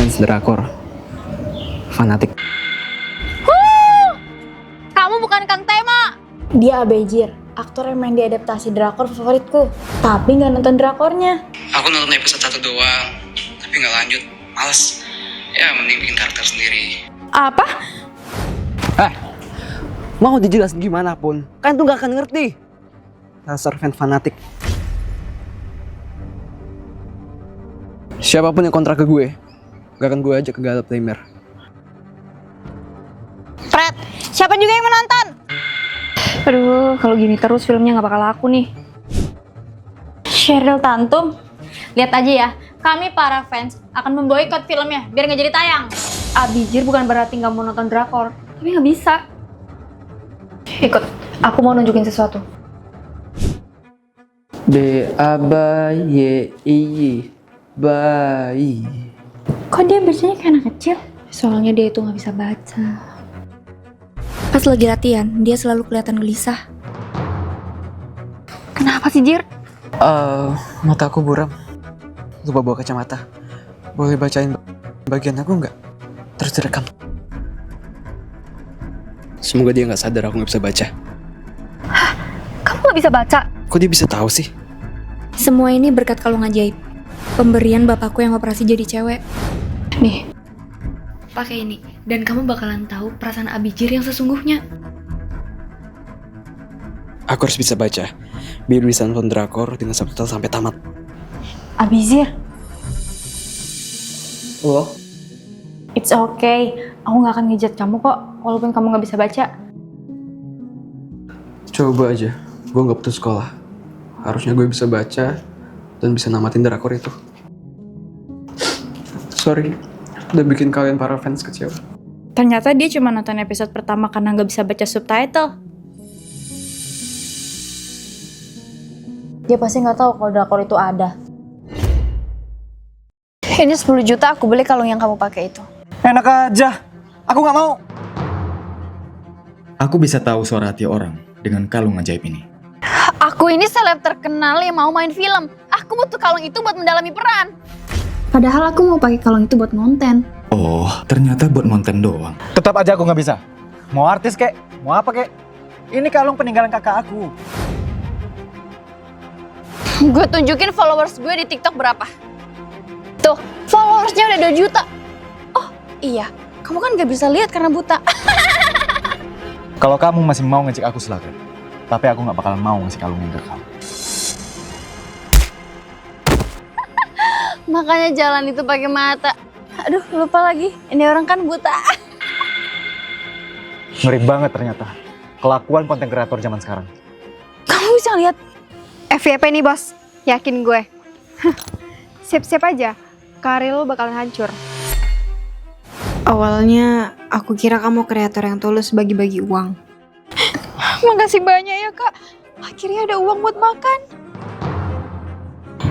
fans drakor. Fanatik. Kamu bukan Kang Tema. Dia Abejir, aktor yang main di adaptasi drakor favoritku. Tapi nggak nonton drakornya. Aku nonton episode 1 doang, tapi nggak lanjut. Males. Ya, mending bikin karakter sendiri. Apa? Mau dijelasin gimana pun, kan tuh gak akan ngerti. Dasar fan fanatik. Siapapun yang kontrak ke gue, gak akan gue ajak ke Gala Premier. Fred, siapa juga yang menonton? Aduh, kalau gini terus filmnya nggak bakal laku nih. Cheryl Tantum, lihat aja ya, kami para fans akan memboikot filmnya biar nggak jadi tayang. Abijir bukan berarti nggak mau nonton drakor, tapi nggak bisa. Ikut, aku mau nunjukin sesuatu. B-A-B-Y bayi. Kok dia bacanya kayak anak kecil? Soalnya dia itu nggak bisa baca. Pas lagi latihan, dia selalu kelihatan gelisah. Kenapa sih, Jir? Mata aku buram. Lupa bawa kacamata. Boleh bacain bagian aku nggak? Terus direkam. Semoga dia nggak sadar aku nggak bisa baca. Kamu nggak bisa baca? Kok dia bisa tahu sih? Semua ini berkat kalung ajaib. Pemberian bapakku yang operasi jadi cewek. Nih, Pakai ini, dan kamu bakalan tahu perasaan Abijir yang sesungguhnya. Aku harus bisa baca, biar bisa nonton drakor dengan subtitle sampai tamat. Abizir, Oh? it's okay. Aku nggak akan ngejat kamu kok, walaupun kamu nggak bisa baca. Coba aja, gue nggak putus sekolah. Harusnya gue bisa baca dan bisa namatin drakor itu. Sorry, udah bikin kalian para fans kecewa. Ternyata dia cuma nonton episode pertama karena nggak bisa baca subtitle. Dia pasti nggak tahu kalau drakor itu ada. Ini 10 juta aku beli kalung yang kamu pakai itu. Enak aja, aku nggak mau. Aku bisa tahu suara hati orang dengan kalung ajaib ini. Aku ini seleb terkenal yang mau main film. Aku butuh kalung itu buat mendalami peran. Padahal aku mau pakai kalung itu buat konten. Oh, ternyata buat konten doang. Tetap aja aku nggak bisa. Mau artis kek, mau apa kek. Ini kalung peninggalan kakak aku. Gue tunjukin followers gue di TikTok berapa. Tuh, followersnya udah 2 juta. Oh iya, kamu kan gak bisa lihat karena buta. Kalau kamu masih mau ngecek aku silakan. Tapi aku nggak bakalan mau ngasih kalung ini ke kamu. Makanya jalan itu pakai mata. Aduh, lupa lagi. Ini orang kan buta. Ngeri banget ternyata. Kelakuan konten kreator zaman sekarang. Kamu bisa lihat FYP nih, bos. Yakin gue. Siap-siap aja. Karir lo bakalan hancur. Awalnya aku kira kamu kreator yang tulus bagi-bagi uang. Makasih banyak ya, Kak. Akhirnya ada uang buat makan.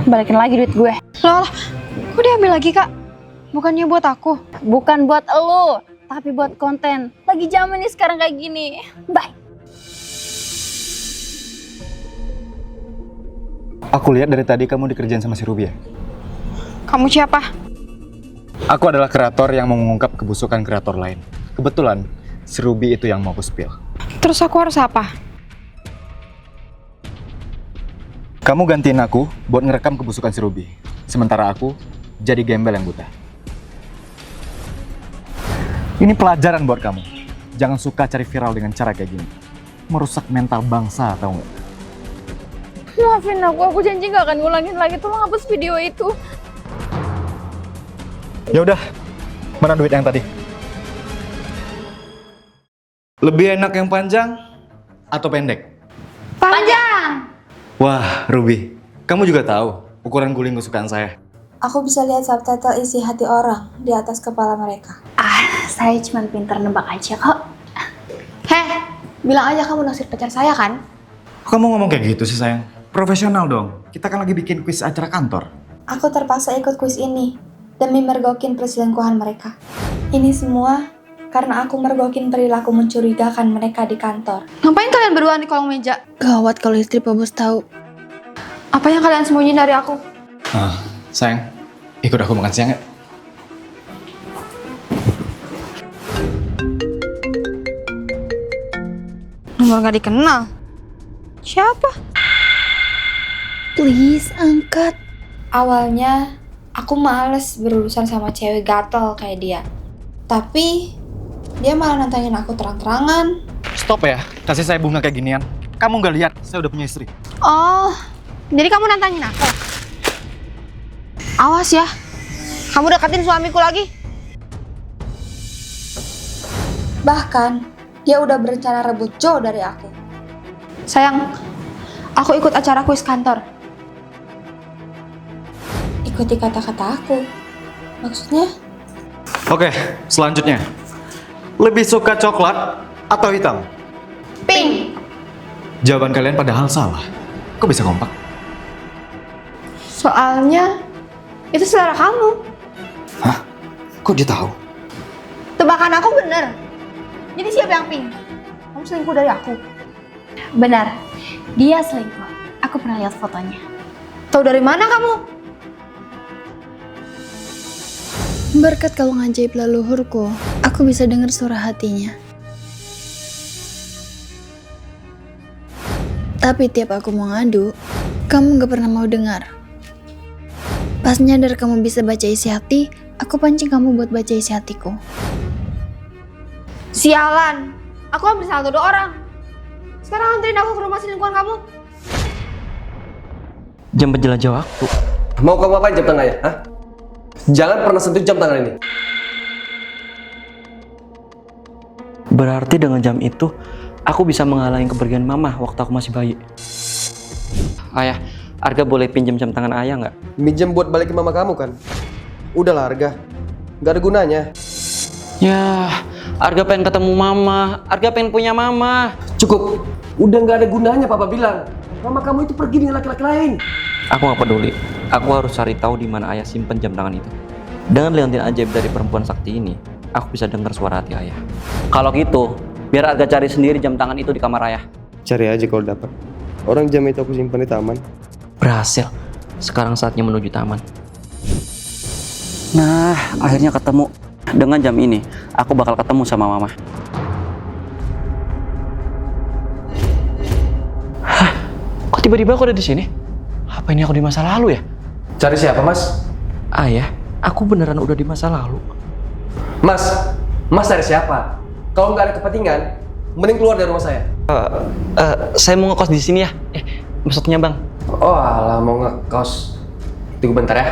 Balikin lagi duit gue. Loh, kok diambil lagi, Kak? Bukannya buat aku? Bukan buat lo, tapi buat konten. Lagi zaman nih sekarang kayak gini. Bye. Aku lihat dari tadi kamu dikerjain sama si Ruby ya? Kamu siapa? Aku adalah kreator yang mau mengungkap kebusukan kreator lain. Kebetulan, si Ruby itu yang mau aku spill. Terus aku harus apa? Kamu gantiin aku buat ngerekam kebusukan si Ruby. Sementara aku jadi gembel yang buta. Ini pelajaran buat kamu. Jangan suka cari viral dengan cara kayak gini. Merusak mental bangsa, tau nggak? Maafin aku janji gak akan ngulangin lagi. Tolong hapus video itu. Ya udah, mana duit yang tadi? Lebih enak yang panjang atau pendek? Panjang! Wah, Ruby, kamu juga tahu ukuran guling kesukaan saya. Aku bisa lihat subtitle isi hati orang di atas kepala mereka. Saya cuma pintar nebak aja kok. Heh, bilang aja kamu naksir pacar saya kan? Kamu ngomong kayak gitu sih sayang? Profesional dong, kita kan lagi bikin kuis acara kantor. Aku terpaksa ikut kuis ini demi mergokin perselingkuhan mereka. Ini semua karena aku mergokin perilaku mencurigakan mereka di kantor. Ngapain kalian berdua di kolong meja? Gawat kalau istri Pak Bos tahu. Apa yang kalian sembunyiin dari aku? Sayang, ikut aku makan siang ya? nomor gak dikenal. Siapa? Please, angkat. Awalnya aku males berurusan sama cewek gatel kayak dia. Tapi dia malah nantangin aku terang-terangan. Stop ya, kasih saya bunga kayak ginian. Kamu nggak lihat, saya udah punya istri. Oh, jadi kamu nantangin aku? Awas ya, kamu deketin suamiku lagi. Bahkan dia udah berencana rebut Joe dari aku. Sayang, aku ikut acara kuis kantor. Ikuti kata-kata aku. Maksudnya? Oke, selanjutnya. Lebih suka coklat atau hitam? Pink. Jawaban kalian padahal salah. Kok bisa kompak? Soalnya itu selera kamu. Hah? Kok dia tahu? Tebakan aku bener. Jadi siapa yang pink? Kamu selingkuh dari aku. Benar, dia selingkuh. Aku pernah lihat fotonya. Tahu dari mana kamu? Berkat kalung ajaib leluhurku, aku bisa dengar suara hatinya. Tapi tiap aku mau ngadu, kamu gak pernah mau dengar. Pas nyadar kamu bisa baca isi hati, aku pancing kamu buat baca isi hatiku. Sialan, aku hampir salah tuduh orang. Sekarang anterin aku ke rumah selingkuhan kamu. Jam penjelajah waktu. Mau kamu apain jam tangan ya? Hah? Jangan pernah sentuh jam tangan ini. Berarti dengan jam itu, aku bisa menghalangi kepergian mama waktu aku masih bayi. Ayah, Arga boleh pinjam jam tangan ayah nggak? Minjem buat balikin mama kamu kan? Udahlah Arga, nggak ada gunanya. Ya, Arga pengen ketemu mama, Arga pengen punya mama. Cukup, udah nggak ada gunanya papa bilang. Mama kamu itu pergi dengan laki-laki lain. Aku nggak peduli. Aku harus cari tahu di mana ayah simpen jam tangan itu. Dengan liontin ajaib dari perempuan sakti ini, aku bisa dengar suara hati ayah. Kalau gitu, biar Arga cari sendiri jam tangan itu di kamar ayah. Cari aja kalau dapat. Orang jam itu aku simpan di taman. Berhasil. Sekarang saatnya menuju taman. Nah, akhirnya ketemu. Dengan jam ini, aku bakal ketemu sama mama. Hah? Kok tiba-tiba aku ada di sini? Apa ini aku di masa lalu ya? Cari siapa mas? Ayah, aku beneran udah di masa lalu. Mas cari siapa? Kalau nggak ada kepentingan, mending keluar dari rumah saya. Saya mau ngekos di sini ya. Maksudnya bang. Oh alah mau ngekos. Tunggu bentar ya.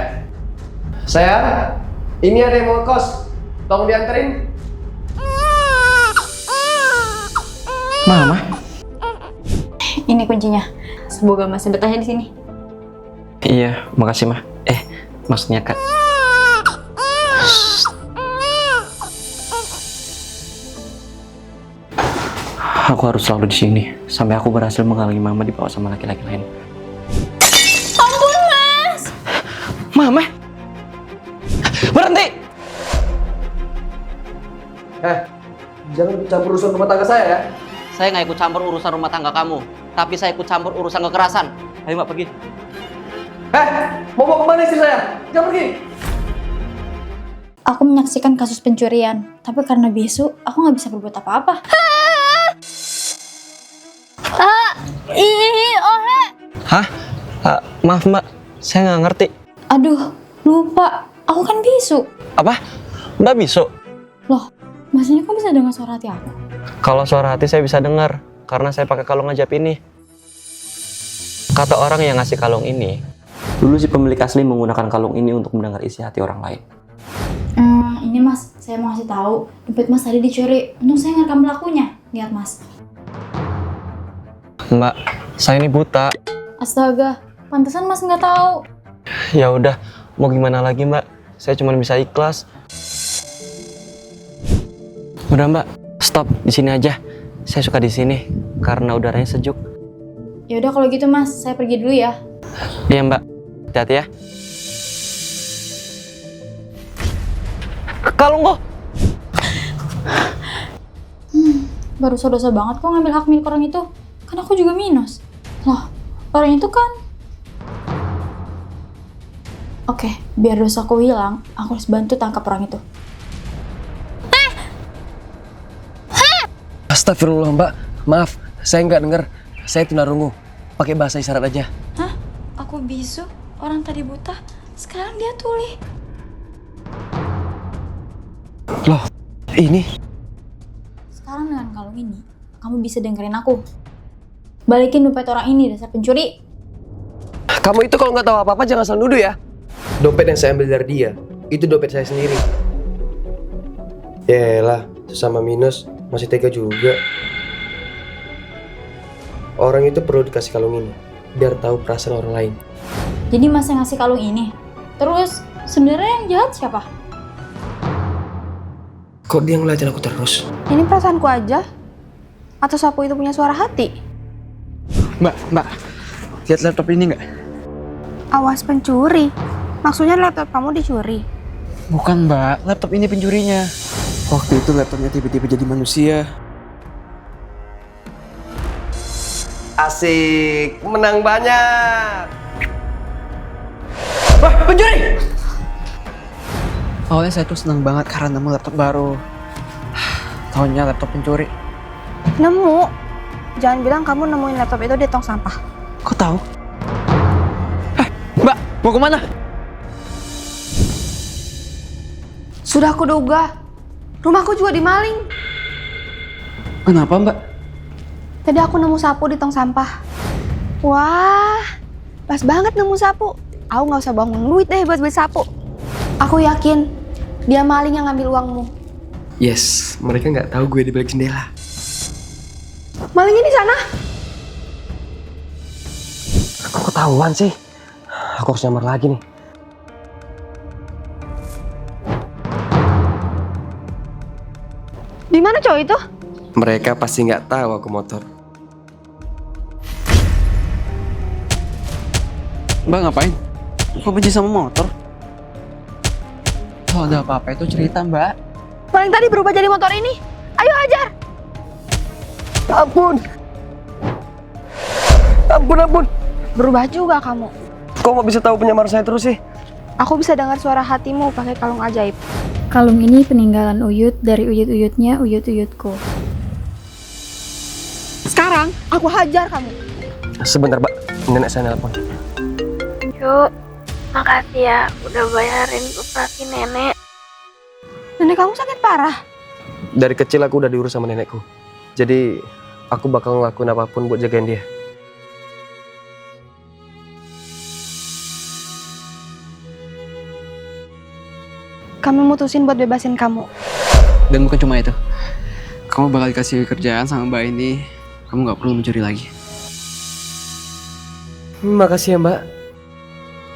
Sayang, ini ada yang mau ngekos. Tolong dianterin. Mama? Ini kuncinya. Semoga masih betah di sini. Iya, makasih mah. Maksudnya kak. Aku harus selalu di sini sampai aku berhasil menghalangi mama dibawa sama laki-laki lain. Ampun, Mas! Mama! Berhenti! Jangan campur urusan rumah tangga saya ya. Saya nggak ikut campur urusan rumah tangga kamu, tapi saya ikut campur urusan kekerasan. Ayo mbak pergi. Mau kemana istri saya? Jangan pergi. Aku menyaksikan kasus pencurian, tapi karena bisu, aku nggak bisa berbuat apa-apa. Hah? Maaf mbak, saya nggak ngerti. Aduh, lupa. Aku kan bisu. Apa? Mbak bisu? Loh, masanya kok bisa dengar suara hati aku? Kalau suara hati saya bisa dengar, karena saya pakai kalung ajaib ini. Kata orang yang ngasih kalung ini, dulu si pemilik asli menggunakan kalung ini untuk mendengar isi hati orang lain. Ini mas, saya mau kasih tahu. Dompet mas tadi dicuri. Untung saya ngerekam pelakunya. Lihat mas. Mbak, saya ini buta. Astaga, pantesan mas nggak tahu. Ya udah, mau gimana lagi mbak? Saya cuma bisa ikhlas. Udah mbak, stop di sini aja. Saya suka di sini karena udaranya sejuk. Ya udah kalau gitu mas, saya pergi dulu ya. Iya mbak, hati-hati ya. Kalung kok. Baru dosa banget kok ngambil hak milik orang itu. Kan aku juga minus. Loh, orang itu kan... Oke, biar dosaku hilang, aku harus bantu tangkap orang itu. Astagfirullah mbak, maaf. Saya nggak dengar. Saya tunarungu. Pakai bahasa isyarat aja. Hah? Aku bisu? Orang tadi buta, sekarang dia tuli. Loh, ini? Sekarang dengan kalung ini, kamu bisa dengerin aku. Balikin dompet orang ini, dasar pencuri. Kamu itu kalau nggak tahu apa-apa jangan asal nuduh ya. Dompet yang saya ambil dari dia, itu dompet saya sendiri. Yaelah, sesama minus masih tega juga. Orang itu perlu dikasih kalung ini, biar tahu perasaan orang lain. Jadi mas yang ngasih kalung ini. Terus, sebenarnya yang jahat siapa? Kok dia ngeliatin aku terus? Ini perasaanku aja. Atau sapu itu punya suara hati? Mbak, lihat laptop ini nggak? Awas pencuri. Maksudnya laptop kamu dicuri? Bukan mbak, laptop ini pencurinya. Waktu itu laptopnya tiba-tiba jadi manusia. Asik, menang banyak. Wah, pencuri! Awalnya saya tuh senang banget karena nemu laptop baru. Taunya laptop pencuri. Nemu. Jangan bilang kamu nemuin laptop itu di tong sampah. Kok tahu? Mbak, mau kemana? Sudah aku duga. Rumahku juga dimaling. Kenapa mbak? Tadi aku nemu sapu di tong sampah. Wah, pas banget nemu sapu. Aku nggak usah bangun duit deh buat beli sapu. Aku yakin dia maling yang ngambil uangmu. Yes, mereka nggak tahu gue di balik jendela. Malingnya di sana. Kok ketahuan sih? Aku harus nyamar lagi nih. Di mana cowok itu? Mereka pasti nggak tahu aku motor. Mbak ngapain? Kok benci sama motor? Kalau ada apa-apa itu cerita mbak. Maling tadi berubah jadi motor ini. Ayo hajar. Ampun. Ampun. Berubah juga kamu. Kok mau bisa tahu penyamar saya terus sih? Aku bisa dengar suara hatimu pakai kalung ajaib. Kalung ini peninggalan Uyut dari uyut-uyutnya uyut-uyutku. Sekarang aku hajar kamu. Sebentar, Mbak. Nenek saya nelpon. Yuk, makasih ya udah bayarin operasi nenek. Nenek kamu sakit parah. Dari kecil aku udah diurus sama nenekku. Jadi aku bakal ngelakuin apapun buat jagain dia. Kami mutusin buat bebasin kamu. Dan bukan cuma itu. Kamu bakal dikasih kerjaan sama mbak ini. Kamu nggak perlu mencuri lagi. Makasih ya, Mbak.